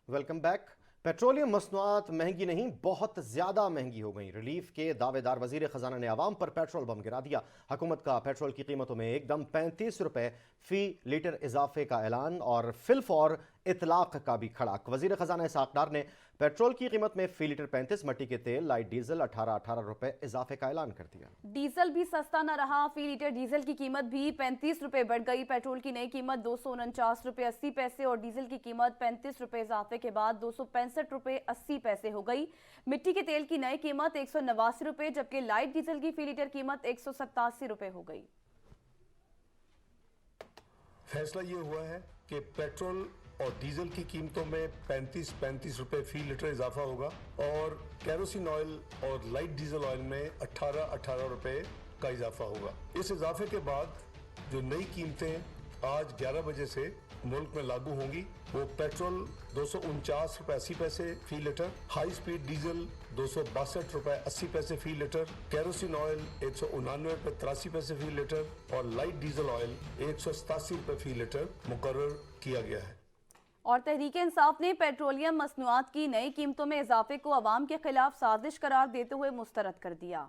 Welcome back. Petroleum मसनूआत महंगी नहीं, बहुत ज़्यादा महंगी हो गई। रिलीफ के दावेदार वज़ीर ख़जाना ने आवाम पर पेट्रोल बम गिरा दिया। हुकूमत का पेट्रोल की कीमतों में एकदम 35 रुपए फ़ी लीटर इजाफे का ऐलान और फिलफौर इतलाक़ का भी खड़ाक। वज़ीर ख़जाना इसहाक़ डार ने पेट्रोल की कीमत में फ़ी लीटर 35, मट्टी के तेल, लाइट डीजल 18 रुपए इजाफे का ऐलान कर दिया। डीजल भी सस्ता न रहा। फी लीटर डीजल की कीमत भी 35 रुपए बढ़ गई। पेट्रोल की नई कीमत 249 रुपए 80 पैसे और डीजल की कीमत 35 रुपए इजाफे के बाद 265 रुपए 80 पैसे हो गई। मिट्टी के तेल की नई कीमत 189 रुपए, जबकि लाइट डीजल की फी लीटर कीमत 187 रुपए हो गई। फैसला ये हुआ है कि पेट्रोल और डीजल की कीमतों में 35 रुपए फी लीटर इजाफा होगा और केरोसिन ऑयल और लाइट डीजल ऑयल में 18 रुपए का इजाफा होगा। इस इजाफे के बाद जो नई कीमतें आज 11 बजे से मुल्क में लागू होंगी वो पेट्रोल 249 रुपए 80 पैसे फी लीटर, हाई स्पीड डीजल 262 रुपए 80 पैसे फी लीटर, केरोसिन ऑयल 189 रुपए 83 पैसे फी लीटर और लाइट डीजल ऑयल 187 रुपए फी लीटर मुकर्रर किया गया है। और तहरीक इंसाफ ने पेट्रोलियम मसनूआत की नई कीमतों में इजाफे को अवाम के खिलाफ साजिश करार देते हुए मुस्तरद कर दिया।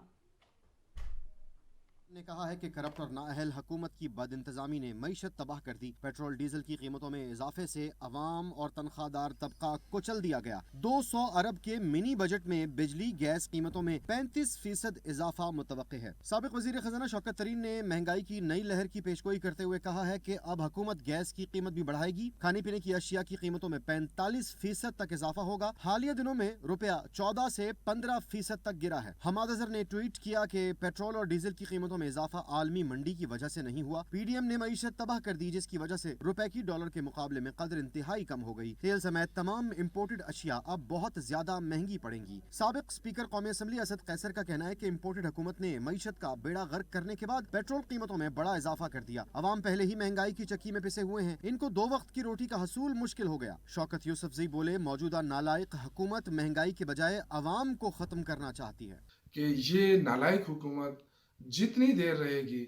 ने कहा है कि करप्ट और नाअहल हुकूमत की बदइंतजामी ने मईशत तबाह कर दी। पेट्रोल डीजल की कीमतों में इजाफे से अवाम और तनख्वाहदार तबका कुचल दिया गया। 200 अरब के मिनी बजट में बिजली गैस कीमतों में 35% इजाफा मुतवक्के है। साबिक वजीर खजाना शौकत तरीन ने महंगाई की नई लहर की पेशगोई करते हुए कहा है कि अब हुकूमत गैस की कीमत भी बढ़ाएगी। खाने पीने की अशिया की कीमतों में 45% तक इजाफा होगा। हालिया दिनों में रुपया 14 से 15% तक गिरा है। हमाद अजहर ने ट्वीट किया कि पेट्रोल और डीजल की कीमतों में इजाफा आलमी मंडी की वजह से नहीं हुआ। पीडीएम ने मईशत तबाह कर दी, जिसकी वजह से रुपए की डॉलर के मुकाबले में कदर इंतहाई कम हो गई। तेल समेत तमाम इम्पोर्टेड अशिया अब बहुत ज्यादा महंगी पड़ेंगी। साबिक स्पीकर कौमी असम्बली असद कैसर का कहना है कि इम्पोर्टेड हुकूमत ने मईशत का बेड़ा गर्क करने के बाद पेट्रोल कीमतों में बड़ा इजाफा कर दिया। अवाम पहले ही महंगाई की चक्की में पिसे हुए हैं, इनको 2 वक्त की रोटी का हसूल मुश्किल हो गया। शौकत यूसुफजई बोले, मौजूदा नालायक हुकूमत महंगाई के बजाय अवाम को खत्म करना चाहती है। कि ये नालायक हुकूमत जितनी देर रहेगी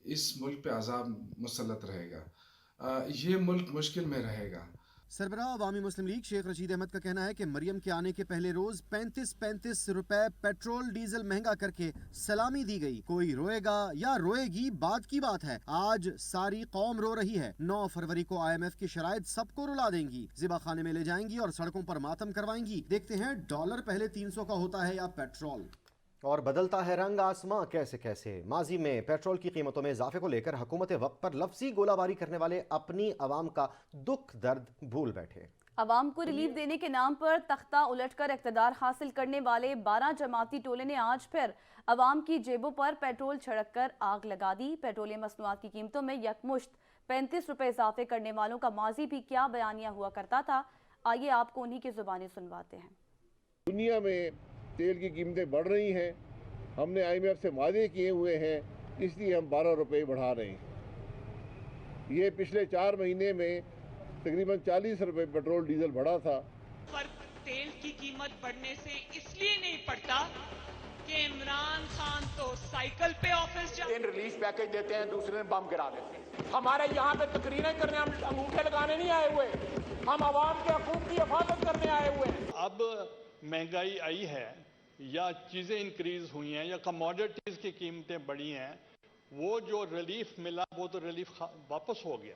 इस मुल्क पे अजाब मुसल्लत रहेगा, ये मुल्क मुश्किल में रहेगा। सरबराह अवामी मुस्लिम लीग शेख रशीद अहमद का कहना है कि मरियम के आने के पहले रोज 35 रुपए पेट्रोल डीजल महंगा करके सलामी दी गई। कोई रोएगा या रोएगी बात की बात है। आज सारी कौम रो रही है। 9 फरवरी को IMF की शराइत सबको रुला देंगी, जिबा खाने में ले जाएंगी और सड़कों पर मातम करवाएंगी। देखते हैं डॉलर पहले 300 का होता है या पेट्रोल। और बदलता है रंग आसमां कैसे कैसे। माजी में पेट्रोल की कीमतों में इजाफे को लेकर हुकूमत वक्त पर लफ्जी गोलाबारी करने वाले अपनी अवाम का दुख दर्द भूल बैठे। अवाम को रिलीफ देने के नाम पर तख्ता उलटकर इक़्तिदार हासिल करने वाले 12 जमाती टोले ने आज फिर अवाम की जेबों पर पेट्रोल छिड़क कर आग लगा दी। पेट्रोलियम मसनूआत की कीमतों में यकमुश्त 35 रुपए इजाफे करने वालों का माजी भी क्या बयानिया हुआ करता था, आइए आपको उन्हीं की जुबानी सुनवाते हैं। दुनिया में तेल की कीमतें बढ़ रही हैं, हमने IMF से वादे किए हुए हैं, इसलिए हम 12 रुपये बढ़ा रहे हैं। ये पिछले 4 महीने में तकरीबन 40 रुपये पेट्रोल डीजल बढ़ा था। पर तेल की कीमत बढ़ने से इसलिए नहीं पड़ता कि इमरान खान तो साइकिल पे ऑफिस जाते हैं, रिलीफ पैकेज देते हैं, दूसरे दिन बम गिरा देते हैं। हमारे यहाँ पे तकरीरें करने, हम अंगूठे लगाने नहीं आए हुए, हम आवाम के हकूक की हिफाजत करने आए हुए हैं। अब महंगाई आई है या चीज़ें इंक्रीज हुई हैं या कमोडिटीज़ की कीमतें बढ़ी हैं, वो जो रिलीफ मिला वो तो रिलीफ वापस हो गया।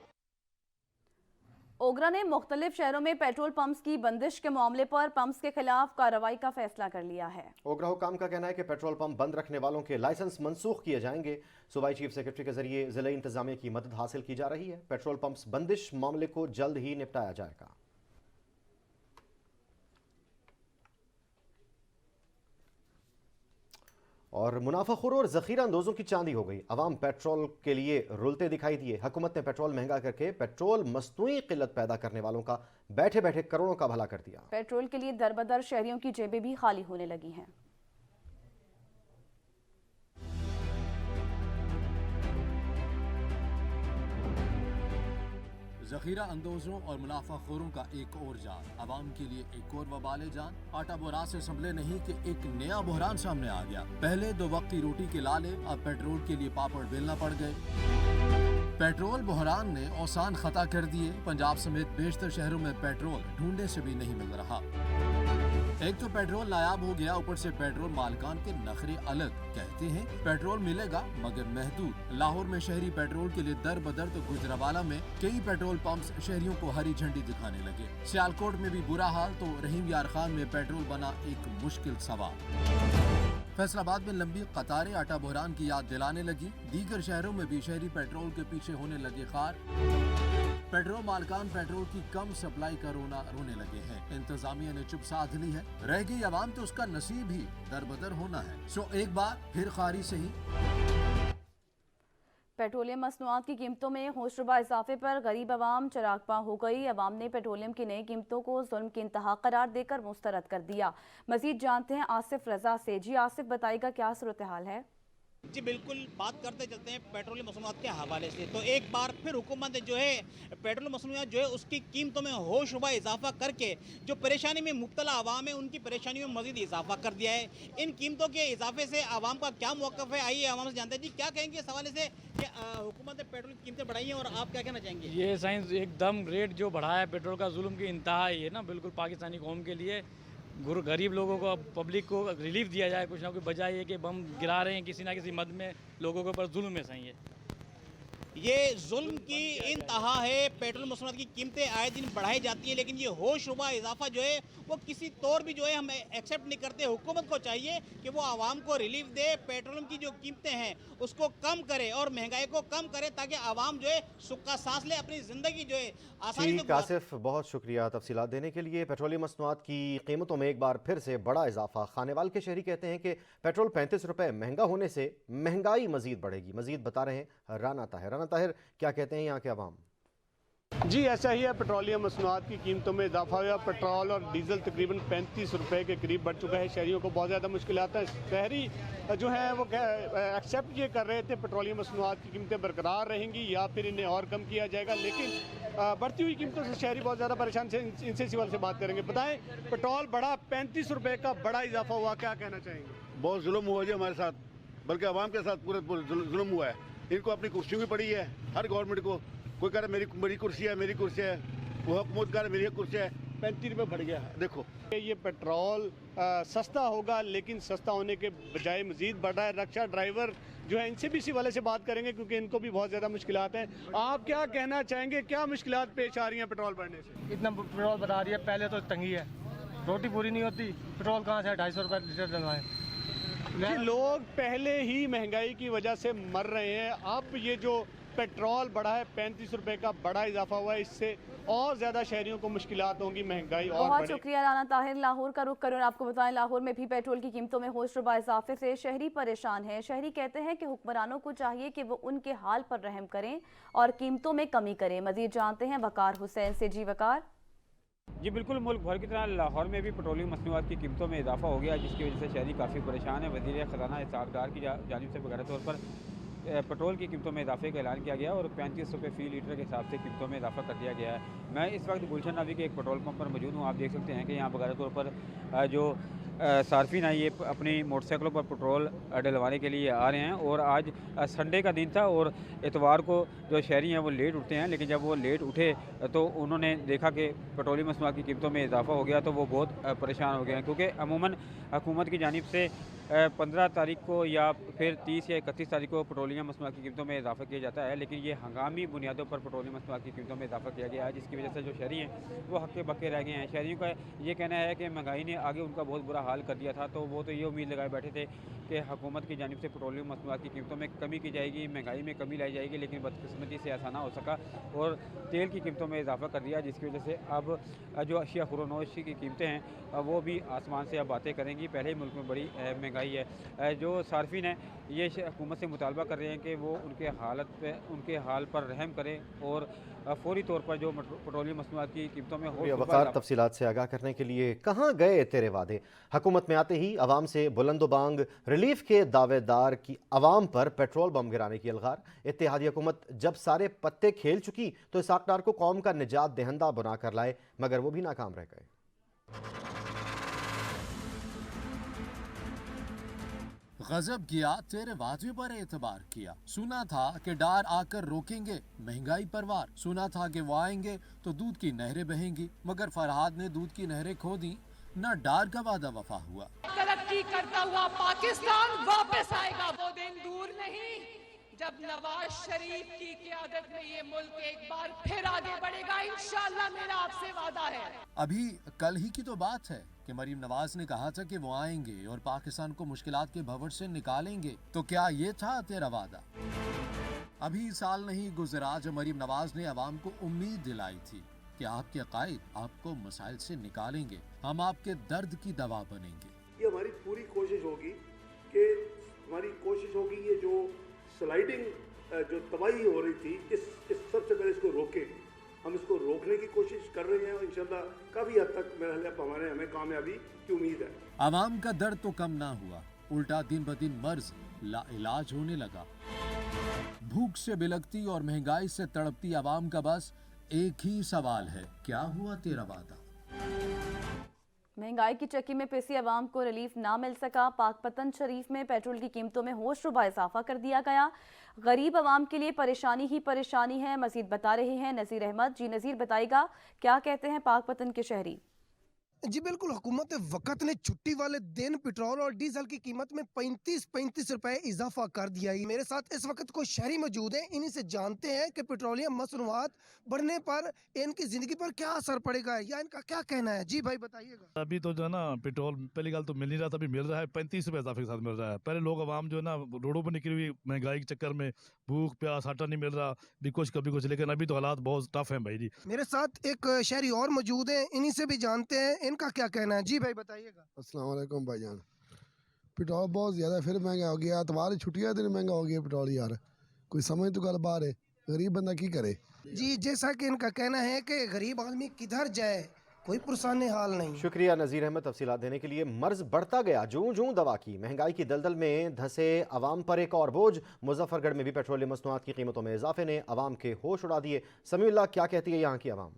ओगरा ने मुख्तलिफ शहरों में पेट्रोल पंप्स की बंदिश के मामले पर पंप्स के खिलाफ कार्रवाई का फैसला कर लिया है। ओगरा हुकाम का कहना है कि पेट्रोल पंप बंद रखने वालों के लाइसेंस मनसूख किए जाएंगे। सूबाई चीफ सेक्रेटरी के जरिए जिला इंतजामिया की मदद हासिल की जा रही है। पेट्रोल पंप्स बंदिश मामले को जल्द ही निपटाया जाएगा। और मुनाफाखोर और ज़ख़ीरा अंदोज़ों की चांदी हो गई। अवाम पेट्रोल के लिए रुलते दिखाई दिए। हुकूमत ने पेट्रोल महंगा करके पेट्रोल मसनूई किल्लत पैदा करने वालों का बैठे बैठे करोड़ों का भला कर दिया। पेट्रोल के लिए दरबदर शहरियों की जेबें भी खाली होने लगी हैं। ज़ख़ीरा अंदोज़ों और मुनाफाखोरों का एक और जाल, अवाम के लिए एक और वबाल जान। आटा बोरा से संभले नहीं कि एक नया बहरान सामने आ गया। पहले 2 वक्त की रोटी के लाले, अब पेट्रोल के लिए पापड़ बेलना पड़ गए। पेट्रोल बहरान ने औसान खता कर दिए। पंजाब समेत बेशतर शहरों में पेट्रोल ढूंढने से भी नहीं मिल रहा। एक तो पेट्रोल नायाब हो गया, ऊपर से पेट्रोल मालकान के नखरे अलग। कहते हैं पेट्रोल मिलेगा मगर महदूद। लाहौर में शहरी पेट्रोल के लिए दर बदर तो गुजरावाला में कई पेट्रोल पंप्स शहरियों को हरी झंडी दिखाने लगे। सियालकोट में भी बुरा हाल तो रहीम यार खान में पेट्रोल बना एक मुश्किल सवाल। फैसलाबाद में लंबी कतारें आटा बहरान की याद दिलाने लगी। दीगर शहरों में भी शहरी पेट्रोल के पीछे होने लगे खार। पेट्रोल मालकान पेट्रोल की कम सप्लाई का रोने लगे हैं। इंतजामिया ने चुप साध ली है, रह गई आवाम तो उसका नसीब ही दरबदर होना है। सो एक बार फिर खारी से ही पेट्रोलियम मसनूआत की कीमतों में होशरुबा इजाफे पर गरीब आवाम चरागपा हो गई। आवाम ने पेट्रोलियम की नई कीमतों को जुल्म की इंतहा करार देकर मुस्तरद कर दिया। मजीद जानते हैं आसिफ रजा से। जी आसिफ, बताइएगा क्या सूरत हाल है? जी बिल्कुल, बात करते चलते हैं पेट्रोलियम मसनूआत के हवाले से। तो एक बार फिर हुकूमत जो है पेट्रोल मसनूआत जो है उसकी कीमतों में होशरुबा इजाफा करके जो परेशानी में मुब्तला आवाम है उनकी परेशानी में मजीद इजाफा कर दिया है। इन कीमतों के इजाफे से आवाम का क्या मौक़िफ़ है, आइए आवाम से जानते हैं। जी क्या कहेंगे इस हवाले से कि हुकूमत ने पेट्रोल की कीमतें बढ़ाई हैं और आप क्या कहना चाहेंगे? ये साइंस एकदम रेट जो बढ़ाया है पेट्रोल का, जुल्म की इंतहा है ना बिल्कुल पाकिस्तानी कौम के लिए। गरीब लोगों को, पब्लिक को रिलीफ दिया जाए, कुछ ना कुछ, बजाय ये कि बम गिरा रहे हैं किसी ना किसी मद में लोगों के ऊपर जुल्म है। सही है, ये जुल्म की इंतहा है। पेट्रोल मसनूआत की कीमतें आए दिन बढ़ाई जाती हैं, लेकिन ये होशरुबा इजाफा जो है वो किसी तौर भी जो है हम एक्सेप्ट नहीं करते। हुकूमत को चाहिए कि वो आवाम को रिलीफ दे, पेट्रोल की जो कीमतें हैं उसको कम करे और महंगाई को कम करे, ताकि आवाम जो है सुख का सांस ले, अपनी ज़िंदगी जो है आसानी से। आसिफ, बहुत शुक्रिया तफसीलात देने के लिए। पेट्रोलियम मसनूआत की कीमतों में एक बार फिर से बड़ा इजाफा। खानेवाल के शहरी कहते हैं कि पेट्रोल 35 रुपये महंगा होने से महंगाई मजीद बढ़ेगी। मजीद बता रहे हैं राना ताहिर। राना ताहिर, क्या कहते हैं यहाँ के अवाम? जी ऐसा ही है, पेट्रोलियम मसनूआत की कीमतों में इजाफा हुआ। पेट्रोल और डीजल तकरीबन 35 रुपये के करीब बढ़ चुका है। शहरियों को बहुत ज़्यादा मुश्किल आता है। शहरी जो है वो एक्सेप्ट ये कर रहे थे पेट्रोलियम मसनूआत की कीमतें बरकरार रहेंगी या फिर इन्हें और कम किया जाएगा, लेकिन बढ़ती हुई कीमतों से शहरी बहुत ज़्यादा परेशान से। इनसे सवाल से बात करेंगे। बताएं, पेट्रोल बढ़ा, 35 रुपये का बड़ा इजाफा हुआ, क्या कहना चाहेंगे? बहुत जुल्म हुआ जी हमारे साथ, बल्कि आवाम के साथ पूरे जुल्म हुआ है। इनको अपनी कुर्सियों की पड़ी है, हर गवर्नमेंट को। कोई कह रहा है मेरी कुर्सी है, मेरी कुर्सी है, वो हुकूमत कह रहा है मेरी कुर्सी है। 35 रुपये बढ़ गया। देखो ये पेट्रोल सस्ता होगा, लेकिन सस्ता होने के बजाय मजीद बढ़ रहा है। रक्षा ड्राइवर जो है इनसे भी इसी वाले से बात करेंगे, क्योंकि इनको भी बहुत ज़्यादा मुश्किलात हैं। आप क्या कहना चाहेंगे, क्या मुश्किलात पेश आ रही हैं पेट्रोल बढ़ने से? इतना पेट्रोल बढ़ा रही है, पहले तो तंगी है, रोटी पूरी नहीं होती, पेट्रोल कहाँ से 250 रुपये लीटर डलवाएं। लोग पहले ही महंगाई की वजह से मर रहे हैं। अब ये जो पेट्रोल बढ़ा है, 35 रुपए का बड़ा इजाफा हुआ है, इससे और ज़्यादा शहरियों को मुश्किलात होंगी, महंगाई और बहुत शुक्रिया राना ताहिर। लाहौर का रुख करूँ, आपको बताएं लाहौर में भी पेट्रोल की कीमतों में होशरुबा इजाफे से शहरी परेशान हैं। शहरी कहते हैं कि हुक्मरानों को चाहिए कि वो उनके हाल पर रहम करें और कीमतों में कमी करें। मजीद जानते हैं वकार हुसैन से। जी वकार। जी बिल्कुल, मुल्क भर की तरह लाहौर में भी पेट्रोलियम मसनूआत की कीमतों में इजाफा हो गया, जिसकी वजह से शहरी काफ़ी परेशान है। वज़ीर ख़ज़ाना इसहाक़ डार की जानिब से वगैरह तौर पर पेट्रोल की कीमतों में इजाफे का ऐलान किया गया और 35 रुपये फ़ी लीटर के हिसाब से कीमतों में इजाफा कर दिया गया है। मैं इस वक्त गुलशन नबी के एक पेट्रोल पंप पर मौजूद हूँ। आप देख सकते हैं कि यहाँ वगैरह तौर पर जो सार्फिन है ये अपनी मोटरसाइकिलों पर पेट्रोल डलवाने के लिए आ रहे हैं। और आज संडे का दिन था और इतवार को जो शहरी हैं वो लेट उठते हैं, लेकिन जब वो लेट उठे तो उन्होंने देखा कि पेट्रोलियम मसनूआत की कीमतों में इजाफा हो गया, तो वो बहुत परेशान हो गए हैं। क्योंकि अमूमन हुकूमत की जानिब से 15 तारीख को या फिर 30 या 31 तारीख को पेट्रोलियम मसनूआत की कीमतों में इजाफा किया जाता है, लेकिन ये हंगामी बुनियादों पर पेट्रोलियम मसनूआत की कीमतों में इजाफा किया गया है, जिसकी वजह से जो शहरी हैं वो हक्के बक्के रह गए हैं। शहरियों का ये कहना है कि महंगाई ने आगे उनका बहुत बुरा हाल कर दिया था, तो वो तो ये उम्मीद लगाए बैठे थे कि हुकूमत की जानिब से पेट्रोलियम मसनूआत की कीमतों में कमी की जाएगी, महंगाई में कमी लाई जाएगी, लेकिन बदकिस्मती से ऐसा ना हो सका और तेल की कीमतों में इजाफा कर दिया, जिसकी वजह से अब जो अशिया खुरोनोश की कीमतें हैं वो भी आसमान से अब बातें करेंगी। पहले ही मुल्क में बड़ी महंगाई है। जो सार्फिन हैं ये हुकूमत से मुतालबा कर रहे हैं कि वो उनके हाल पर रहम करें और फौरी तौर पर जो पेट्रोलियम मसनूआत की कीमतों में हो। वकार, तफसीलात से आगाह करने के लिए। कहाँ गए तेरे वादे? हुकूमत में आते ही अवाम से बुलंदोबांग रिलीफ के दावेदार की अवाम पर पेट्रोल बम गिराने की अलगार। इत्तेहादी हुकूमत जब सारे पत्ते खेल चुकी तो इसहाक़ डार को कौम का निजात दहिंदा बनाकर लाए, मगर वो भी नाकाम रह गए। गजब किया तेरे वादे पर एतबार किया, सुना था कि डार आकर रोकेंगे महंगाई पर वार, सुना था कि वो आएंगे तो दूध की नहरें बहेंगी, मगर फरहाद ने दूध की नहरें खो दी, न डार का वादा वफा हुआ। तरक्की करता हुआ पाकिस्तान वापस आएगा, वो दिन दूर नहीं जब नवाज शरीफ की क़यादत में ये मुल्क एक बार फिर आगे बढ़ेगा, इंशाअल्लाह, मेरा आपसे वादा है। अभी कल ही की तो बात है कि मरीम नवाज ने कहा था कि वो आएंगे और पाकिस्तान को मुश्किलात के भंवर से निकालेंगे, तो क्या ये था तेरा वादा? अभी साल नहीं गुजरा जब मरीम नवाज ने अवाम को उम्मीद दिलाई थी कि आपके कायद आपको मसाइल से निकालेंगे, हम आपके दर्द की दवा बनेंगे। ये हमारी पूरी कोशिश होगी ये जो स्लाइडिंग जो तबाही हो रही थी, इस सबसे पहले इसको रोके, हम इसको रोकने की कोशिश कर रहे हैं और इंशाल्लाह काफ़ी हद तक मेरा ख्याल हमें कामयाबी की उम्मीद है। आवाम का दर्द तो कम ना हुआ, उल्टा दिन ब दिन मर्ज ला इलाज होने लगा। भूख से बिलखती और महंगाई से तड़पती आवाम का बस एक ही सवाल है, क्या हुआ तेरा वादा? महंगाई की चक्की में पिसी अवाम को रिलीफ ना मिल सका। पाकपतन शरीफ में पेट्रोल की कीमतों में होशरुबा इजाफा कर दिया गया। गरीब अवाम के लिए परेशानी ही परेशानी है, मजीद बता रहे हैं नज़ीर अहमद। जी नज़ीर, बताइएगा क्या कहते हैं पाकपतन के शहरी? जी बिल्कुल, हुकूमत वक्त ने छुट्टी वाले दिन पेट्रोल और डीजल की कीमत में 35 रुपए इजाफा कर दिया है। मेरे साथ इस वक्त कोई शहरी मौजूद है, इन्हीं से जानते हैं कि पेट्रोलियम मसनूआत बढ़ने पर इनकी जिंदगी पर क्या असर पड़ेगा या इनका क्या कहना है। जी भाई बताइएगा। अभी तो जो है ना पेट्रोल पहली गल तो मिल नहीं रहा था, अभी मिल रहा है 35 रुपए इजाफे के साथ मिल रहा है। पहले लोग आवाम जो है ना रोडों पर निकली हुई महंगाई के चक्कर में भूख प्यास आटा नहीं मिल रहा, भी कुछ कभी कुछ, लेकिन अभी तो हालात बहुत टफ हैं भाई जी। मेरे साथ एक शहरी और मौजूद है, इन्हीं से भी जानते हैं इनका क्या कहना है। जी भाई बताइएगा। अस्सलाम वालेकुम भाईजान। पेट्रोल बहुत ज़्यादा फिर महंगा हो गया, तुम्हारी छुट्टियां दिन महंगा हो गया पेट्रोल यार, कोई समझ तो गल बाहर है, गरीब बंदा की करे। जी जैसा कि इनका कहना है कि गरीब आदमी किधर जाए, कोई पुरसाने हाल नहीं। शुक्रिया नज़ीर अहमद तफसीलात देने के लिए। मर्ज बढ़ता गया जूं जूं दवा की, महंगाई की दलदल में धंसे अवाम पर एक और बोझ। मुजफ्फरगढ़ में भी पेट्रोलियम मसनूआत की कीमतों में इजाफे ने अवाम के होश उड़ा दिए। समीउल्लाह, क्या कहती है यहाँ की अवाम?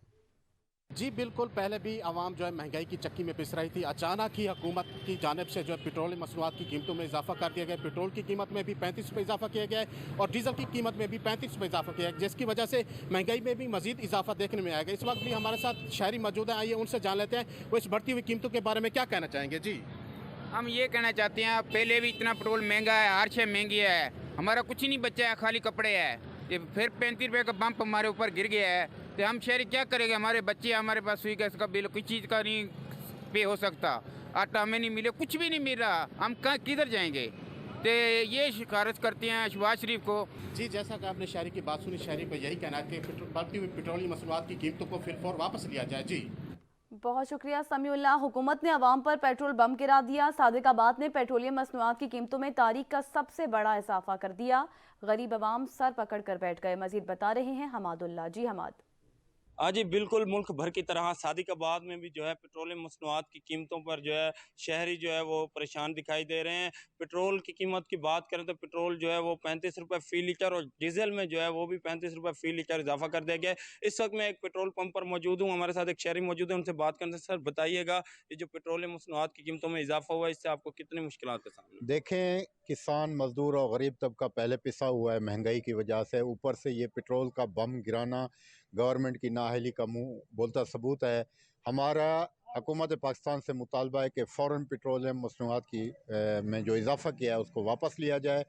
जी बिल्कुल, पहले भी आवाम जो है महंगाई की चक्की में पिस रही थी। अचानक ही हुकूमत की जानिब से जो है पेट्रोलियम मसनूआत की कीमतों में इजाफा कर दिया गया। पेट्रोल की कीमत में भी 35 रुपये इजाफा किया गया है और डीजल की कीमत में भी 35 रुपये इजाफा किया गया, जिसकी वजह से महंगाई में भी मजीद इजाफा देखने में आएगा। इस वक्त भी हमारे साथ शहरी मौजूद हैं, आइए उनसे जान लेते हैं वो इस बढ़ती हुई कीमतों के बारे में क्या कहना चाहेंगे। जी हम ये कहना चाहते हैं, पहले भी इतना पेट्रोल महंगा है, हर शय महंगी है, हमारा कुछ ही नहीं बचा है, खाली कपड़े है। ये फिर 35 रुपये का बम्प हमारे ऊपर गिर गया है, तो हम शहरी क्या करेंगे? हमारे बच्चे, हमारे पास सुई गैस का बिल, कोई चीज़ का नहीं पे हो सकता, आटा हमें नहीं मिले, कुछ भी नहीं मिल रहा, हम कहाँ किधर जाएंगे? तो ये शिकायत करते हैं शहबाज शरीफ को। जी जैसा कि आपने शहरी की बात सुनी, शहरी को यही कहना है कि बढ़ती हुई पेट्रोलियम मसनूआत की कीमतों को फिर फौर वापस लिया जाए। जी बहुत शुक्रिया समीउल्लाह। हुकूमत ने अवाम पर पेट्रोल बम गिरा दिया। सादिकाबाद ने पेट्रोलियम मसनूआत की कीमतों में तारीख का सबसे बड़ा इजाफा कर दिया। गरीब अवाम सर पकड़ कर बैठ गए। मजीद बता रहे हैं हमादुल्लाह। जी हमाद। जी बिल्कुल, मुल्क भर की तरह सादिकाबाद में भी जो है पेट्रोलियम मसनूआत की कीमतों पर जो है शहरी जो है वो परेशान दिखाई दे रहे हैं। पेट्रोल की कीमत की बात करें तो पेट्रोल जो है वो 35 रुपये फ़ी लीटर और डीजल में जो है वो भी 35 रुपये फ़ी लीटर इजाफा कर दिया गया है। इस वक्त मैं एक पेट्रोल पंप पर मौजूद हूँ, हमारे साथ एक शहरी मौजूद है, उनसे बात करते हैं। सर बताइएगा, ये जो पेट्रोलियम मसनूआत की कीमतों में इजाफा हुआ है, इससे आपको कितनी मुश्किलात का सामना? देखें, किसान, मजदूर और गरीब तबका पहले पिसा हुआ है महंगाई की वजह से, ऊपर से ये पेट्रोल का बम गिराना गवर्नमेंट की नाअहली का मुंह बोलता सबूत है। हमारा हुकूमत पाकिस्तान से मुतालबा है कि फ़ौरन पेट्रोलियम मसनूआत की में जो इजाफ़ा किया है उसको वापस लिया जाए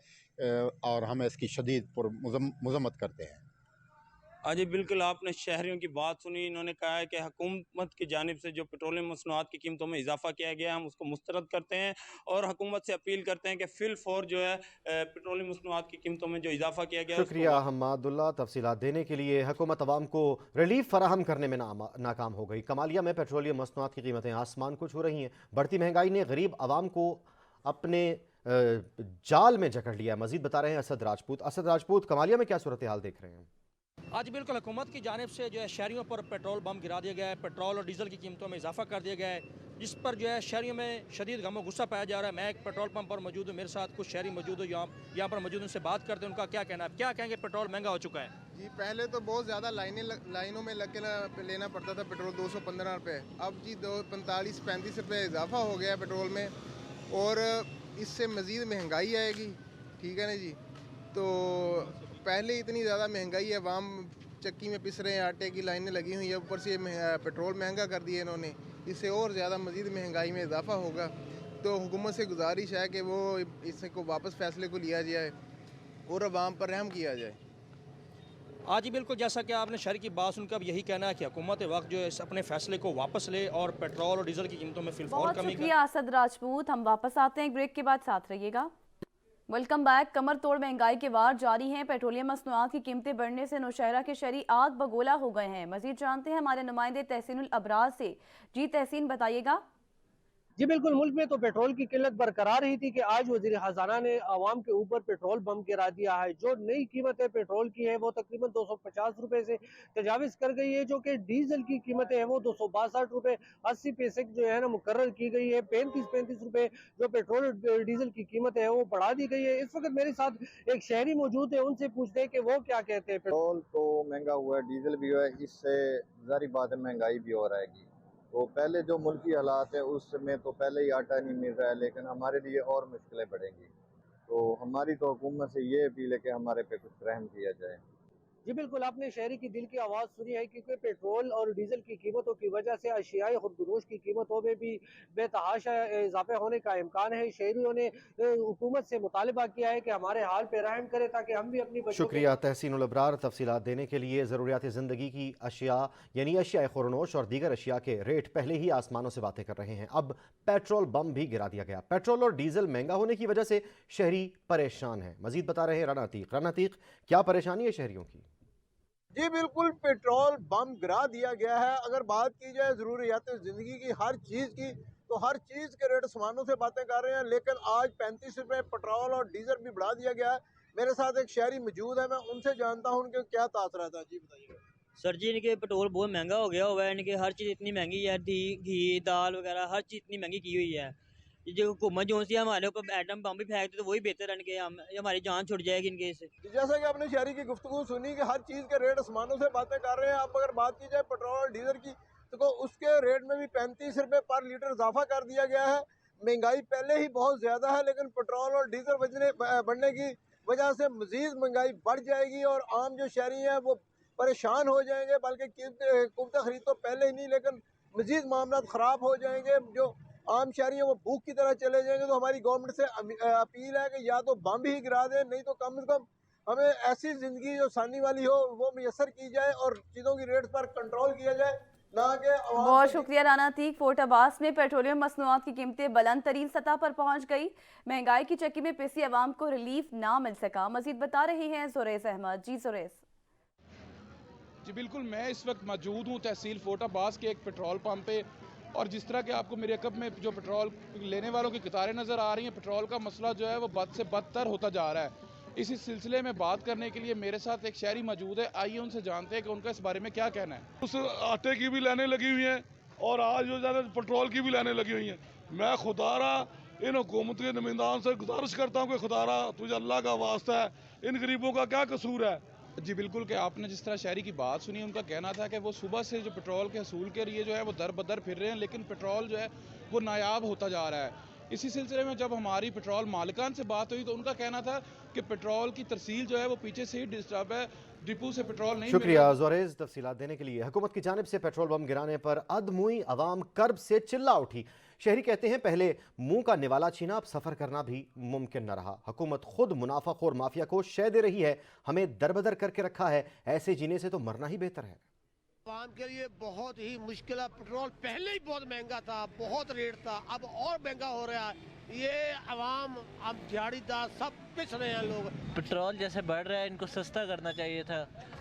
और हम इसकी शदीद मज़म्मत करते हैं। जी बिल्कुल, आपने शहरियों की बात सुनी, इन्होंने कहा है कि हुकूमत की जानिब से जो पेट्रोलियम मसनूआत की कीमतों में इजाफा किया गया है हम उसको मुस्तरद करते हैं और हुकूमत से अपील करते हैं कि फिल फौर जो है पेट्रोलियम मसनूआत की कीमतों में जो इजाफा किया गया है। शुक्रिया हमादुल्लाह तफसीलात देने के लिए। हुकूमत अवाम को रिलीफ फराहम करने में नाकाम हो गई। कमालिया में पेट्रोलियम मसनूआत की कीमतें आसमान को छू रही हैं। बढ़ती महंगाई ने गरीब अवाम को अपने जाल में जकड़ लिया। मजीद बता रहे हैं असद राजपूत। असद राजपूत, कमालिया में क्या सूरत हाल देख रहे हैं? आज बिल्कुल हुकूमत की जानिब से जो है शहरियों पर पेट्रोल बम गिरा दिया गया है, पेट्रोल और डीजल की कीमतों में इजाफा कर दिया गया है, जिस पर जो है शहरियों में शदीद गम और गुस्सा पाया जा रहा है। मैं एक पेट्रोल पंप पर मौजूद हूँ, मेरे साथ कुछ शहरी मौजूद हो यहाँ पर मौजूद, उनसे बात करते हैं उनका क्या कहना है। क्या कहेंगे, पेट्रोल महंगा हो चुका है? जी पहले तो बहुत ज़्यादा लाइनों में लग के लेना पड़ता था पेट्रोल, 215 रुपये, अब जी 45-35 रुपये इजाफा हो गया है पेट्रोल में। और इससे मज़ीद महंगाई आएगी, ठीक है ना जी। तो पहले इतनी ज़्यादा महंगाई है, आवाम चक्की में पिस रहे हैं, आटे की लाइनें लगी हुई हैं, ऊपर से पेट्रोल महंगा कर दिए इन्होंने, इससे और ज़्यादा मज़ीद महंगाई में इजाफा होगा। तो हुकूमत से गुजारिश है कि वो इसको वापस फ़ैसले को लिया जाए और आवाम पर रहम किया जाए। आज ही बिल्कुल जैसा कि आपने शहरी की बात सुनकर अब यही कहना है कि हुकूमत वक्त जो है इस अपने फैसले को वापस ले और पेट्रोल और डीजल की कीमतों में फिलहाल बहुत कमी शुक्रिया असद राजपूत। हम वापस आते हैं एक ब्रेक के बाद, साथ रहिएगा। Welcome back. कमर तोड़ महंगाई के वार जारी हैं। पेट्रोलियम मसनूआत की कीमतें बढ़ने से नौशहरा के शहरी आग बगोला हो गए हैं। मजीद जानते हैं हमारे नुमाइंदे तहसीनुल अबरार से। जी तहसीन, बताइएगा। जी बिल्कुल, मुल्क में तो पेट्रोल की किल्लत बरकरार रही थी कि आज वज़ीर खजाना ने आवाम के ऊपर पेट्रोल बम गिरा दिया है। जो नई कीमत है पेट्रोल की है वो तकरीबन 250 रुपए से तजाविज़ कर गई है, जो कि डीजल की कीमतें हैं वो 262 रुपए 80 पैसे जो है ना मुकर्रर की गई है। 35 रुपए जो पेट्रोल डीजल की कीमत है वो बढ़ा दी गई है। इस वक्त मेरे साथ एक शहरी मौजूद है, उनसे पूछते हैं कि वो क्या कहते हैं। पेट्रोल तो महंगा हुआ है, डीजल भी हुआ है, इससे जाहिर बात है महंगाई भी हो रहेगी। तो पहले जो मुल्की हालात है उसमें तो पहले ही आटा नहीं मिल रहा है, लेकिन हमारे लिए और मुश्किलें बढ़ेंगी। तो हमारी तो हुकूमत से ये अपील है कि हमारे पे कुछ रहम किया जाए। जी बिल्कुल, आपने शहरी की दिल की आवाज़ सुनी है, क्योंकि पेट्रोल और डीजल की कीमतों की वजह से अशियाई खुदगुनोश की कीमतों में भी बेतहाशा इजाफे होने का इम्कान है। शहरियों ने हुकूमत से मुतालबा किया है कि हमारे हाल पे रहम करे ताकि हम भी अपनी बच्चों शुक्रिया तहसीनुल अबरार। तफसीलात देने के लिए। ज़रूरियात ज़िंदगी की अशिया यानी अशिया खुरनोश और दीगर अशिया के रेट पहले ही आसमानों से बातें कर रहे हैं, अब पेट्रोल बम भी गिरा दिया गया। पेट्रोल और डीजल महंगा होने की वजह से शहरी परेशान है। मजीद बता रहे हैं राना अतीक। राना अतीक, क्या परेशानी है शहरियों की? जी बिल्कुल, पेट्रोल बम गिरा दिया गया है। अगर बात की जाए ज़रूरियात ज़िंदगी की हर चीज़ की, तो हर चीज़ के रेट आसमानों से बातें कर रहे हैं, लेकिन आज 35 रुपये पेट्रोल और डीजल भी बढ़ा दिया गया है। मेरे साथ एक शहरी मौजूद है, मैं उनसे जानता हूँ उनके क्या तासरात है। जी बताइए। सर जी, इनके पेट्रोल बहुत महंगा हो गया हुआ है, इनके हर चीज़ इतनी महंगी है, घी दाल वगैरह हर चीज़ इतनी महंगी की हुई है। जो हुकूमत जो सी हमारे ऊपर एटम बम भी फेंकते तो वही बेहतर है, इनके हमारी जान छुट जाएगी इनके से। जैसा कि आपने शहरी की गुफ्तगू सुनी कि हर चीज़ के रेट आसमानों से बातें कर रहे हैं। अब अगर बात की जाए पेट्रोल और डीजल की, तो उसके रेट में भी 35 रुपये पर लीटर इजाफा कर दिया गया है। महंगाई पहले ही बहुत ज़्यादा है, लेकिन पेट्रोल और डीजल बढ़ने की वजह से मज़ीद महंगाई बढ़ जाएगी और आम जो शहरी हैं वो परेशान हो जाएंगे। बल्कि क़ीमत खरीद तो पहले ही नहीं, लेकिन मज़ीद मामला ख़राब हो जाएंगे। जो आम शहरी हैं वो भूख की तरह चले जाएंगे। तो हमारी गवर्नमेंट से अपील है कि या तो बम ही गिरा दें, नहीं तो कम से कम हमें ऐसी ज़िंदगी जो आसानी वाली हो वो मैसर की जाए और चीज़ों की रेट्स पर कंट्रोल किया जाए, ना कि बहुत शुक्रिया राना अतीक। फोर्ट अब्बास में पेट्रोलियम मसनूआत की कीमतें बुलंद तरीन सतह पर पहुंच गई। महंगाई की चक्की में पिसी आवाम को रिलीफ ना मिल सका। मजीद बता रहे हैं जुरैस अहमद। जी जुरैस। जी बिल्कुल, मैं इस वक्त मौजूद हूँ तहसील फोर्ट अब्बास के एक पेट्रोल पंप पे, और जिस तरह के आपको मेरे कप में जो पेट्रोल लेने वालों की कतारें नज़र आ रही हैं, पेट्रोल का मसला जो है वो बद से बदतर होता जा रहा है। इसी सिलसिले में बात करने के लिए मेरे साथ एक शहरी मौजूद है, आइए उनसे जानते हैं कि उनका इस बारे में क्या कहना है। उस आटे की भी लाइनें लगी हुई हैं और आज जो ज़्यादा पेट्रोल की भी लाइनें लगी हुई हैं। मैं खुदारा इन हुकूमत के नुमाइंदान से गुजारिश करता हूँ कि खुदारा तुझे अल्लाह का वास्ता है, इन गरीबों का क्या कसूर है। जी बिल्कुल, कि आपने जिस तरह शहरी की बात सुनी, उनका कहना था कि वो सुबह से जो पेट्रोल के हसूल के लिए जो है वो दर बदर फिर रहे हैं, लेकिन पेट्रोल जो है वो नायाब होता जा रहा है। इसी सिलसिले में जब हमारी पेट्रोल मालिकान से बात हुई तो उनका कहना था कि पेट्रोल की तरसील जो है वो पीछे से ही डिस्टर्ब है, डिपो से पेट्रोल नहीं। शुक्रिया ज़ोरेज़ तफसीलात देने के लिए। हुकूमत की जानिब से पेट्रोल बम गिराने पर अदमुई अवाम कर्ब से चिल्ला उठी। शहरी कहते हैं पहले मुंह का निवाला छीना, अब सफ़र करना भी मुमकिन न रहा। हुकूमत खुद मुनाफाखोर माफिया को शय दे रही है, हमें दरबदर करके रखा है, ऐसे जीने से तो मरना ही बेहतर है। आवाम के लिए बहुत ही मुश्किल है। पेट्रोल पहले ही बहुत महंगा था, बहुत रेट था, अब और महंगा हो रहा है। ये आवाम अब दिहाड़ीदार सब पिस रहे हैं लोग। पेट्रोल जैसे बढ़ रहा है, इनको सस्ता करना चाहिए था।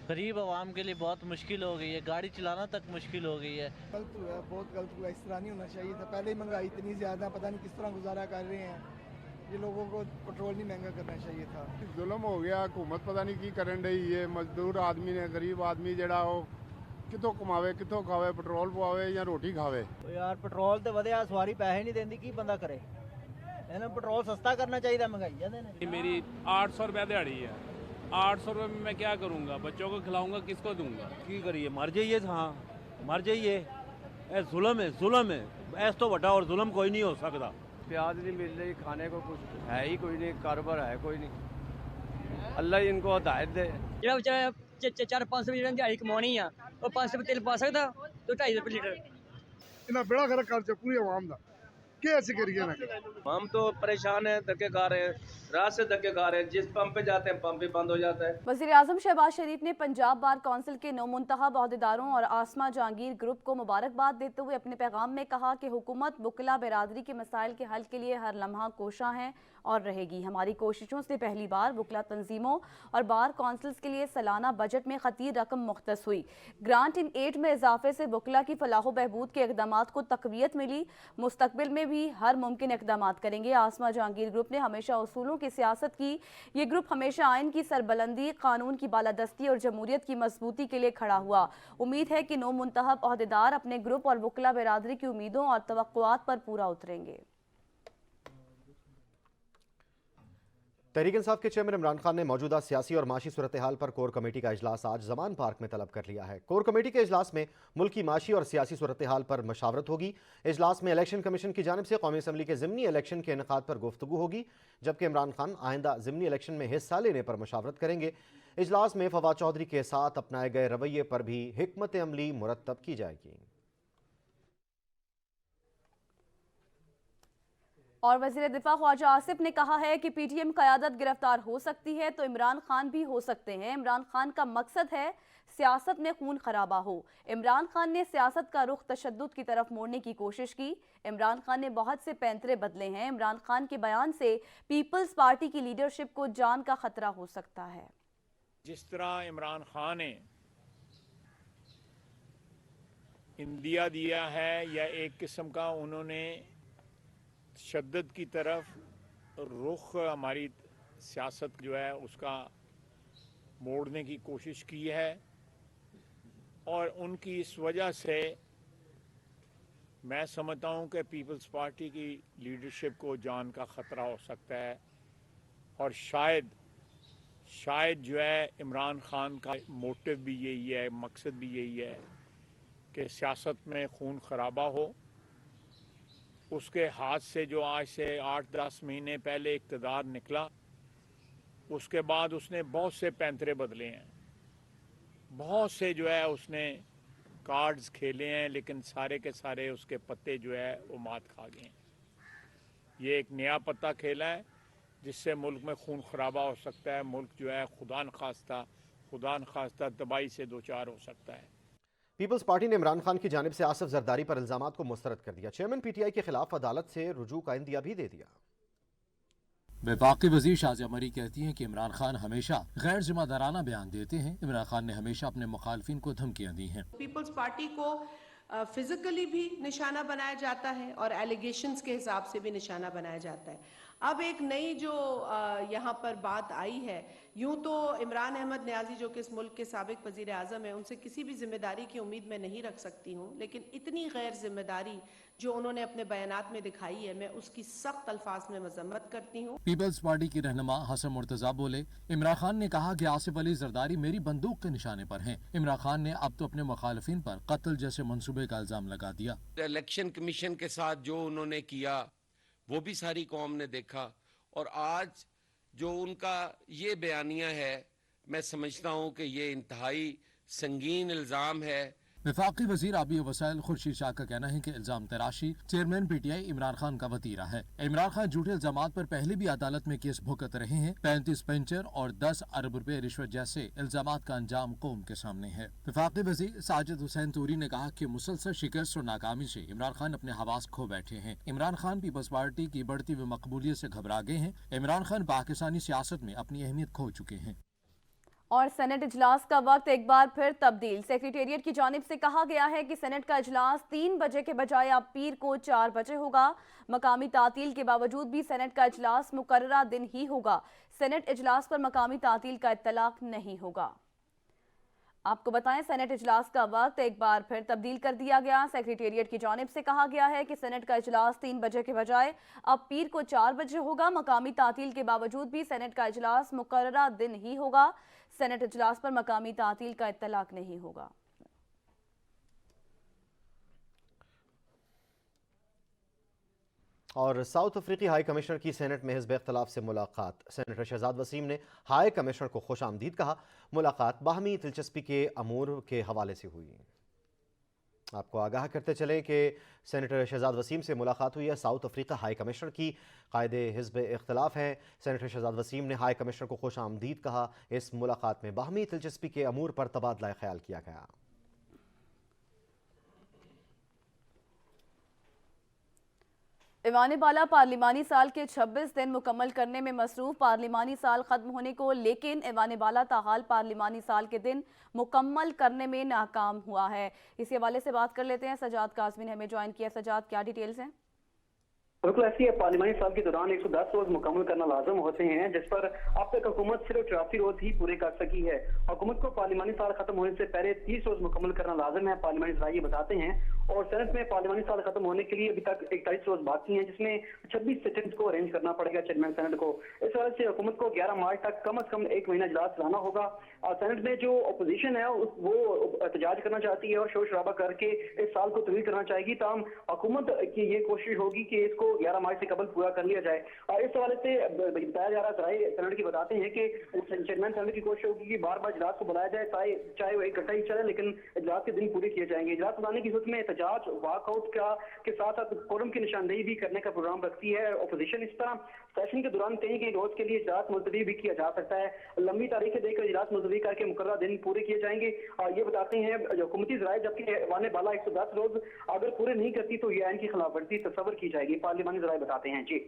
गरीब आवाम के लिए बहुत मुश्किल हो गई है, गाड़ी चलाना तक मुश्किल हो गई है। गलत हुआ है, बहुत गलत हुआ, इस तरह नहीं होना चाहिए था। पहले ही महंगाई इतनी ज़्यादा, पता नहीं किस तरह गुजारा कर रहे हैं। ये लोगों को पेट्रोल नहीं महंगा करना चाहिए था। जुल्म हो गया, हुकूमत पता नहीं की करन रही है। मजदूर आदमी ने, गरीब आदमी जड़ा वो कितों कमावे, कितों खावे, पेट्रोल पवावे या रोटी खावे। तो यार पेट्रोल तो वधिया, सवारी पैसे नहीं देंदी, की बंदा करे। इन्हें पेट्रोल सस्ता करना चाहिए, महंगाई मेरी 800 रुपया दिहाड़ी है। 800 रुपये में मैं क्या करूँगा, बच्चों को खिलाऊंगा, किसको दूंगा। की करिए, मर जाइए। हाँ मर जाइए, जुल्म है, जुल्म है। ऐस तो बड़ा और जुल्म कोई नहीं हो सकता। प्याज नहीं मिल रही, खाने को कुछ है ही कोई नहीं, कारोबार है कोई नहीं। अल्लाह ही इनको हिदायत दे। ਜਿਹੜਾ ਵਿਚਾਰਾ 400-500 ਰੁਪਏ ਦਿਹਾੜੀ ਕਮਾਉਣੀ ਆ, ਉਹ 500 ਰੁਪਏ ਤੇਲ ਪਾ ਸਕਦਾ ਤੇ 250 ਰੁਪਏ ਲੀਟਰ। ਇਹਨਾਂ ਬੜਾ ਖਰਾ ਖਰਚਾ ਪੂਰੀ ਆਵਾਮ ਦਾ, ਕੀ ਅਸੀਂ ਕਰੀਏ ਨਾ। हम तो परेशान हैं, धक्के खा रहे हैं, रात से धक्के खा रहे हैं, जिस पंप पे जाते हैं पंप भी बंद हो जाता है। वज़ीर आज़म शहबाज शरीफ ने पंजाब बार कौंसिल के नौमुंतखब अहदेदारों और आसमा जहांगीर ग्रुप को मुबारकबाद देते हुए अपने पैगाम में कहा कि हुकूमत वकला बिरादरी के मसाइल के हल के लिए हर लम्हा कोशां है और रहेगी। हमारी कोशिशों से पहली बार वकला तंजीमों और बार कौंसिल्स के लिए सालाना बजट में खतीर रकम मुख्तस हुई। ग्रांट इन एड में इजाफे से वकला की फलाह बहबूद के इक़दामात को तक़वियत मिली। मुस्तक़बिल में भी हर मुमकिन इक़दामात करेंगे। आसमा जहांगीर ग्रुप ने हमेशा उसूलों की सियासत की। ये ग्रुप हमेशा आइन की सरबलंदी, कानून की बालादस्ती और जमहूरियत की मजबूती के लिए खड़ा हुआ। उम्मीद है कि नौ मुंतखब अहदेदार अपने ग्रुप और वकला बिरादरी की उम्मीदों और तवक्कुआत पर पूरा उतरेंगे। तहरीक इंसाफ के चेयरमैन इमरान खान ने मौजूदा सियासी और माशी सूरत हाल पर कोर कमेटी का इजलास आज जमान पार्क में तलब कर लिया है। कोर कमेटी के इजलास में मुल्क की माशी और सियासी सूरत हाल पर मशावरत होगी। इजलास में इलेक्शन कमीशन की जानिब से कौमी असम्बली के ज़िमनी इलेक्शन के इनेकाद पर गुफ्तगू होगी, जबकि इमरान खान आइंदा ज़िमनी इलेक्शन में हिस्सा लेने पर मशावरत करेंगे। इजलास में फवाद चौधरी के साथ अपनाए गए रवैये पर भी हिकमत अमली मुरतब की जाएगी। और वज़ीर दिफा ख्वाजा आसिफ ने कहा है कि पीटीएम क़यादत गिरफ्तार हो सकती है तो इमरान खान भी हो सकते हैं। इमरान खान का मकसद है सियासत में खून खराबा हो। इमरान खान ने सियासत का रुख तशद्दुद की तरफ मोड़ने की कोशिश की। इमरान खान ने बहुत से पैंतरे बदले हैं। इमरान खान के बयान से पीपल्स पार्टी की लीडरशिप को जान का खतरा हो सकता है। जिस तरह इमरान खान ने इंदिया दिया है या एक किस्म का उन्होंने तशद्दुद की तरफ रुख हमारी सियासत जो है उसका मोड़ने की कोशिश की है, और उनकी इस वजह से मैं समझता हूँ कि पीपल्स पार्टी की लीडरशिप को जान का ख़तरा हो सकता है। और शायद जो है इमरान खान का मोटिव भी यही है, मकसद भी यही है कि सियासत में खून खराबा हो। उसके हाथ से जो आज से 8-10 महीने पहले इक़्तिदार निकला, उसके बाद उसने बहुत से पैंतरे बदले हैं, बहुत से जो है उसने कार्ड्स खेले हैं, लेकिन सारे के सारे उसके पत्ते जो है वो मात खा गए हैं। ये एक नया पत्ता खेला है जिससे मुल्क में खून खराबा हो सकता है। मुल्क जो है खुदा न खास्ता तबाही से दो चार हो सकता है। पीपल्स पार्टी ने इमरान खान की जानिब से आसिफ जरदारी पर इल्जामात को मुस्तरद कर दिया। चेयरमैन पीटीआई के खिलाफ अदालत से रुजू का इंदिया भी दे दिया। वफाकी वज़ीर शाज़िया मरी कहती हैं कि इमरान खान हमेशा गैर जिम्मेदाराना बयान देते हैं। इमरान खान ने हमेशा अपने मुखालफिन को धमकियां दी हैं। पीपल्स पार्टी को फिजिकली भी निशाना बनाया जाता है और एलिगेशंस के हिसाब से भी निशाना बनाया जाता है। अब एक नई जो यहाँ पर बात आई है, यूं तो इमरान अहमद न्याजी जो कि इस मुल्क के साबिक वज़ीर आज़म है, उनसे किसी भी जिम्मेदारी की उम्मीद मैं नहीं रख सकती हूँ, लेकिन इतनी गैर जिम्मेदारी जो उन्होंने अपने बयानात में दिखाई है, मैं उसकी सख्त अल्फाज में मजम्मत करती हूँ। पीपल्स पार्टी की रहनुमा हसन मुर्तजा बोले, इमरान खान ने कहा कि आसिफ अली जरदारी मेरी बंदूक के निशाने पर हैं। इमरान खान ने अब तो अपने मुखालिफिन पर कत्ल जैसे मंसूबे का इल्जाम लगा दिया। इलेक्शन कमीशन के साथ जो उन्होंने किया वो भी सारी कौम ने देखा, और आज जो उनका ये बयानिया है, मैं समझता हूँ कि ये इंतहाई संगीन इल्ज़ाम है। वफाकी वज़ीर आबी वसाइल खुर्शीद शाह का कहना है कि इल्जाम तराशी चेयरमैन पीटीआई इमरान खान का वतीरा है। इमरान खान झूठे इल्जामात पर पहले भी अदालत में केस भुगत रहे हैं। 35 पेंचर और 10 अरब रुपए रिश्वत जैसे इल्जामात का अंजाम कौम के सामने है। वफाकी वज़ीर साजिद हुसैन तूरी ने कहा कि मुसलसल शिकस्त और नाकामी से इमरान खान अपने हवास खो बैठे हैं। इमरान खान पीपल्स पार्टी की बढ़ती हुई मकबूलियत से घबरा गए हैं। इमरान खान पाकिस्तानी सियासत में अपनी अहमियत खो चुके हैं। और सेनेट इजलास का वक्त एक बार फिर तब्दील। सेक्रेटेरिएट की जानिब से कहा गया है कि सेनेट का इजलास 3 बजे के बजाय अब पीर को 4 बजे होगा। मकामी तातील के बावजूद भी सेनेट का इजलास मुकर्ररा दिन ही होगा। सेनेट इजलास पर मकामी तातील का इत्तलाक नहीं होगा। आपको बताएं, सेनेट इजलास का वक्त एक बार फिर तब्दील कर दिया गया। सेक्रेटेरिएट की जानिब से कहा गया है कि सेनेट का इजलास 3 बजे के बजाय अब पीर को 4 बजे होगा। मकामी तातील के बावजूद भी सेनेट का इजलास मुकर्ररा दिन ही होगा। सेनेट इजलास पर मकामी तातील का इत्तलाक नहीं होगा। اور ساؤتھ افریقی ہائی کمشنر کی سینٹ میں حزب اختلاف سے ملاقات۔ سینیٹر شہزاد وسیم نے ہائی کمشنر کو خوش آمدید کہا۔ ملاقات باہمی دلچسپی کے امور کے حوالے سے ہوئی۔ آپ کو آگاہ کرتے چلیں کہ سینیٹر شہزاد وسیم سے ملاقات ہوئی ہے ساؤتھ افریقہ ہائی کمشنر کی۔ قائد حزب اختلاف ہیں سینیٹر شہزاد وسیم نے ہائی کمشنر کو خوش آمدید کہا۔ اس ملاقات میں باہمی دلچسپی کے امور پر تبادلہ خیال کیا گیا۔ ایوان بالا پارلیمانی سال کے 26 دن مکمل کرنے میں مصروف۔ پارلیمانی سال ختم ہونے کو لیکن ایوان بالا تاحال پارلیمانی سال کے دن مکمل کرنے میں ناکام ہوا ہے۔ اسی حوالے سے بات کر لیتے ہیں، سجاد کاظمی نے ہمیں جوائن کیا۔ سجاد، کیا ڈیٹیلز ہیں؟ بالکل ایسی ہے، پارلیمانی سال کے دوران 110 روز مکمل کرنا لازم ہوتے ہیں، جس پر اب تک حکومت صرف 84 روز ہی پورے کر سکی ہے۔ حکومت کو پارلیمانی سال ختم ہونے سے پہلے 30 روز مکمل کرنا لازم ہے، پارلیمانی ذرائع یہ بتاتے ہیں۔ اور سینٹ میں پارلیمانی سال ختم ہونے کے لیے ابھی تک 41 روز باقی ہیں، جس میں 26 سیٹنگز کو ارینج کرنا پڑے گا چیئرمین سینٹ کو۔ اس وجہ سے حکومت کو 11 مارچ تک کم از کم 1 مہینہ اجلاس چلانا ہوگا۔ اور سینٹ میں جو اپوزیشن ہے وہ احتجاج کرنا چاہتی ہے اور شور شرابہ کر کے اس سال کو طویل کرنا چاہے گی، تاہم حکومت کی یہ کوشش ہوگی کہ اس کو 11 مارچ سے قبل پورا کر لیا جائے۔ اور اس حوالے سے بتایا جا رہا ہے، ذرائع سینٹ کی بتاتے ہیں کہ چیئرمین سینٹ کی کوشش ہوگی کہ بار بار اجلاس کو بلایا جائے، چاہے وہ اکٹھا ہی چلے، لیکن اجلاس کے دن پورے کیے جائیں گے۔ اجلاس بلانے کی صورت میں احتجاج، واک آؤٹ کے ساتھ ساتھ کورم کی نشاندہی بھی کرنے کا پروگرام رکھتی ہے اپوزیشن۔ اس طرح سیشن کے دوران کئی روز کے لیے اجلاس ملتوی بھی کیا جا سکتا ہے۔ لمبی تاریخیں دے کر اجلاس ملتوی کر کے مقررہ دن پورے کیے جائیں گے۔ اور یہ بتاتے ہیں حکومتی ذرائع، جبکہ ایوان بالا 110 روز اگر پورے نہیں کرتی تو یہ آئین کی خلاف ورزی تصور کی جائے گی، پارلیمانی ذرائع بتاتے ہیں۔ جی،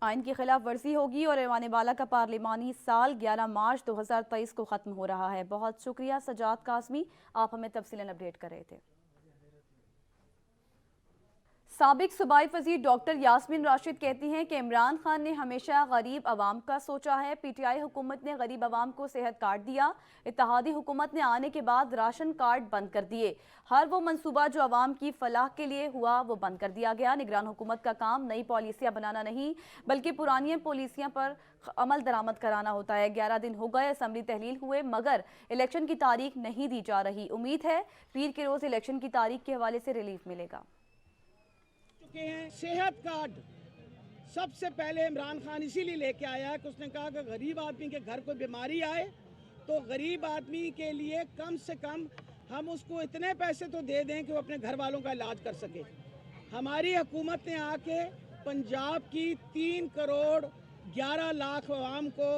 آئین کی خلاف ورزی ہوگی اور ایوان بالا کا پارلیمانی سال 11 مارچ 2023 کو ختم ہو رہا ہے۔ بہت شکریہ سجاد کاظمی، آپ ہمیں تفصیلاً اپڈیٹ کر رہے تھے۔ سابق صوبائی وزیر ڈاکٹر یاسمین راشد کہتی ہیں کہ عمران خان نے ہمیشہ غریب عوام کا سوچا ہے۔ پی ٹی آئی حکومت نے غریب عوام کو صحت کارڈ دیا، اتحادی حکومت نے آنے کے بعد راشن کارڈ بند کر دیے۔ ہر وہ منصوبہ جو عوام کی فلاح کے لیے ہوا وہ بند کر دیا گیا۔ نگران حکومت کا کام نئی پالیسیاں بنانا نہیں بلکہ پرانی پالیسیاں پر عمل درآمد کرانا ہوتا ہے۔ 11 دن ہو گئے اسمبلی تحلیل ہوئے مگر الیکشن کی تاریخ نہیں دی جا رہی۔ امید ہے پیر کے روز الیکشن کی تاریخ کے حوالے سے ریلیف ملے گا۔ صحت کارڈ سب سے پہلے عمران خان اسی لیے لے کے آیا ہے کہ اس نے کہا کہ غریب آدمی کے گھر کوئی بیماری آئے تو غریب آدمی کے لیے کم سے کم ہم اس کو اتنے پیسے تو دے دیں کہ وہ اپنے گھر والوں کا علاج کر سکے۔ ہماری حکومت نے آ کے پنجاب کی 3 کروڑ 11 لاکھ عوام کو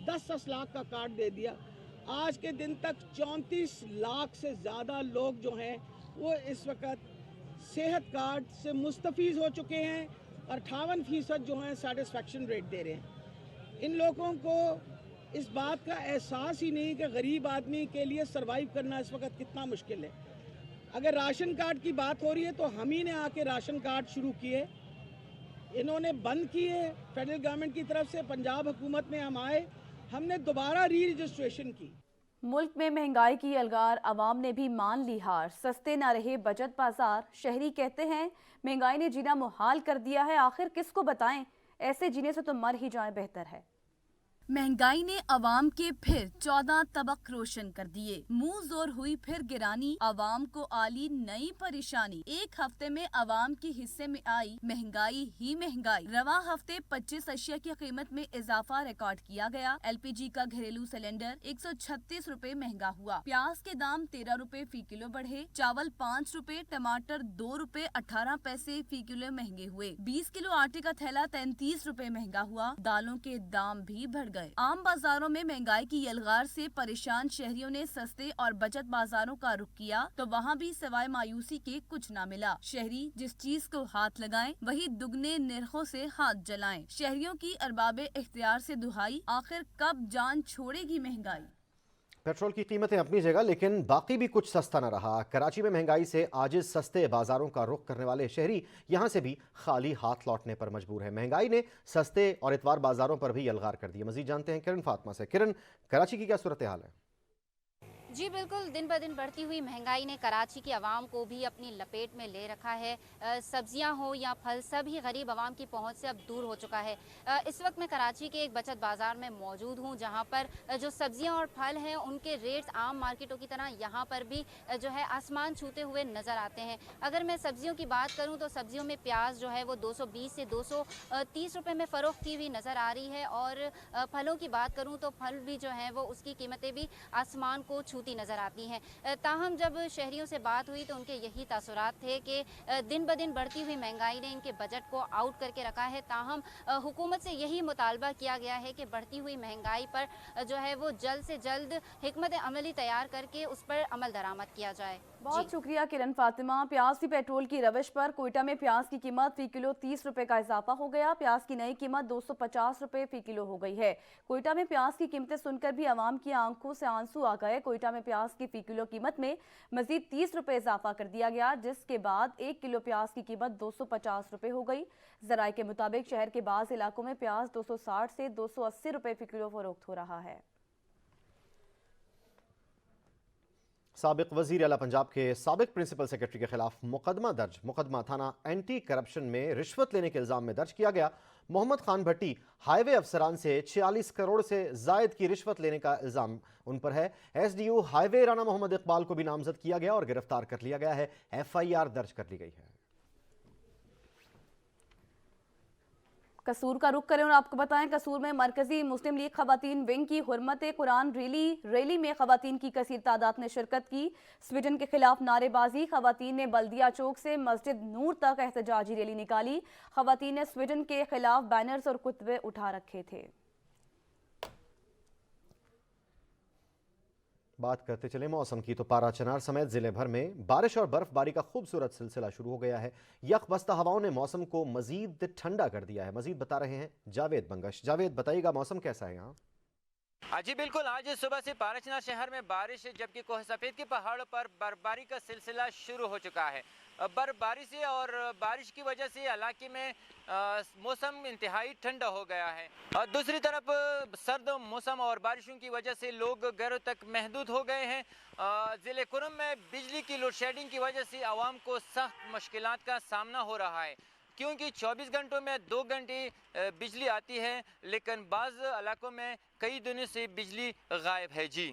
10 لاکھ کا کارڈ دے دیا۔ آج کے دن تک 34 لاکھ سے زیادہ لوگ جو ہیں وہ اس وقت صحت کارڈ سے مستفید ہو چکے ہیں اور 58% جو ہیں سیٹسفیکشن ریٹ دے رہے ہیں۔ ان لوگوں کو اس بات کا احساس ہی نہیں کہ غریب آدمی کے لیے سروائیو کرنا اس وقت کتنا مشکل ہے۔ اگر راشن کارڈ کی بات ہو رہی ہے تو ہم ہی نے آ کے راشن کارڈ شروع کیے، انہوں نے بند کیے فیڈرل گورنمنٹ کی طرف سے۔ پنجاب حکومت میں ہم آئے، ہم نے دوبارہ ری رجسٹریشن کی۔ ملک میں مہنگائی کی الگار عوام نے بھی مان لی ہار، سستے نہ رہے بجٹ بازار۔ شہری کہتے ہیں مہنگائی نے جینا محال کر دیا ہے، آخر کس کو بتائیں، ایسے جینے سے تو مر ہی جائیں بہتر ہے۔ مہنگائی نے عوام کے پھر 14 طبق روشن کر دیے، منہ زور ہوئی پھر گرانی، عوام کو آلی نئی پریشانی۔ ایک ہفتے میں عوام کے حصے میں آئی مہنگائی ہی مہنگائی۔ رواں ہفتے 25 اشیاء کی قیمت میں اضافہ ریکارڈ کیا گیا۔ ایل پی جی کا گھریلو سلنڈر 136 روپے مہنگا ہوا، پیاز کے دام 13 روپے فی کلو بڑھے، چاول 5 روپے، ٹماٹر 2 روپے 18 پیسے فی کلو مہنگے ہوئے، 20 کلو آٹے کا تھیلا 33 روپے مہنگا ہوا، دالوں کے دام بھی بڑھ گئے۔ عام بازاروں میں مہنگائی کی یلغار سے پریشان شہریوں نے سستے اور بچت بازاروں کا رخ کیا تو وہاں بھی سوائے مایوسی کے کچھ نہ ملا۔ شہری جس چیز کو ہاتھ لگائیں وہی دگنے نرخوں سے ہاتھ جلائیں۔ شہریوں کی ارباب اختیار سے دہائی، آخر کب جان چھوڑے گی مہنگائی۔ پیٹرول کی قیمتیں اپنی جگہ لیکن باقی بھی کچھ سستا نہ رہا۔ کراچی میں مہنگائی سے عاجز سستے بازاروں کا رخ کرنے والے شہری یہاں سے بھی خالی ہاتھ لوٹنے پر مجبور ہیں۔ مہنگائی نے سستے اور اتوار بازاروں پر بھی یلغار کر دی۔ مزید جانتے ہیں کرن فاطمہ سے۔ کرن، کراچی کی کیا صورتحال ہے؟ जी बिल्कुल, दिन ब दिन बढ़ती हुई महंगाई ने कराची की आवाम को भी अपनी लपेट में ले रखा है। सब्जियां हो या फल, सभी गरीब आवाम की पहुंच से अब दूर हो चुका है। इस वक्त मैं कराची के एक बचत बाज़ार में मौजूद हूं, जहां पर जो सब्जियां और फल हैं उनके रेट्स आम मार्केटों की तरह यहां पर भी जो है आसमान छूते हुए नज़र आते हैं। अगर मैं सब्जियों की बात करूँ तो सब्जियों में प्याज जो है वो 220 से 230 रुपये में फ़रोख्त की हुई नज़र आ रही है, और फलों की बात करूँ तो फल भी जो है वो उसकी कीमतें भी आसमान को छूती नज़र आती हैं। ताहम जब शहरियों से बात हुई तो उनके यही तासुरात थे कि दिन ब दिन बढ़ती हुई महंगाई ने इनके बजट को आउट करके रखा है। ताहम हुकूमत से यही मुतालबा किया गया है कि बढ़ती हुई महंगाई पर जो है वो जल्द से जल्द हिकमत अमली तैयार करके उस पर अमल दरामद किया जाए। बहुत शुक्रिया किरण फातिमा। प्याज की पेट्रोल की रविश पर कोयटा में प्याज की कीमत फी किलो 30 रुपए का इजाफा हो गया। प्याज की नई कीमत 250 रुपए फी किलो हो गई है। कोयटा में प्याज की कीमतें सुनकर भी आवाम की आंखों से आंसू आ गए। कोयटा में प्याज की फी किलो कीमत में मजीद 30 रुपए इजाफा कर दिया गया, जिसके बाद 1 किलो प्याज की कीमत 250 रुपए हो गई। जराये के मुताबिक शहर के बाज़ इलाकों में प्याज 260 से 280 रुपए फी किलो फरोख्त हो रहा है। साबिक वजीर आला पंजाब के साबिक प्रिंसिपल सेक्रेटरी के खिलाफ मुकदमा दर्ज। मुकदमा थाना एंटी करप्शन में रिश्वत लेने के इल्जाम में दर्ज किया गया। मोहम्मद खान भट्टी हाईवे अफसरान से 46 करोड़ से जायद की रिश्वत लेने का इल्जाम उन पर है। एसडीओ हाईवे राना मोहम्मद इकबाल को भी नामजद किया गया और गिरफ्तार कर लिया गया है। FIR दर्ज कर ली गई है। कसूर का रुख करें और आपको बताएं, कसूर में मरकजी मुस्लिम लीग खवातीन विंग की हुर्मत कुरान रैली में खवातीन की कसीर तादाद ने शिरकत की। स्वीडन के खिलाफ नारेबाजी। खवातीन ने बल्दिया चौक से मस्जिद नूर तक एहतजाजी रैली निकाली। खवातीन ने स्वीडन के खिलाफ बैनर्स और कुतबे उठा रखे थे। बात करते चले मौसम की, तो पारा चनार समेत जिले भर में बारिश और बर्फबारी का खूबसूरत सिलसिला शुरू हो गया है। यकबस्ता हवाओं ने मौसम को मजीद ठंडा कर दिया है। मजीद बता रहे हैं जावेद बंगश। जावेद बताइएगा मौसम कैसा है यहाँ? जी बिल्कुल, आज सुबह से पाराचना शहर में बारिश, जबकि कोह सफेद के पहाड़ों पर बर्फबारी का सिलसिला शुरू हो चुका है। बर्फबारी से और बारिश की वजह से इलाके में मौसम इंतहाई ठंडा हो गया है। और दूसरी तरफ सर्द मौसम और बारिशों की वजह से लोग घरों तक महदूद हो गए हैं। ज़िले कुरम में बिजली की लोड शेडिंग की वजह से आवाम को सख्त मुश्किलात का सामना हो रहा है, क्योंकि 24 घंटों में 2 घंटे बिजली आती है, लेकिन बाज़ इलाकों में कई दिनों से बिजली गायब है। जी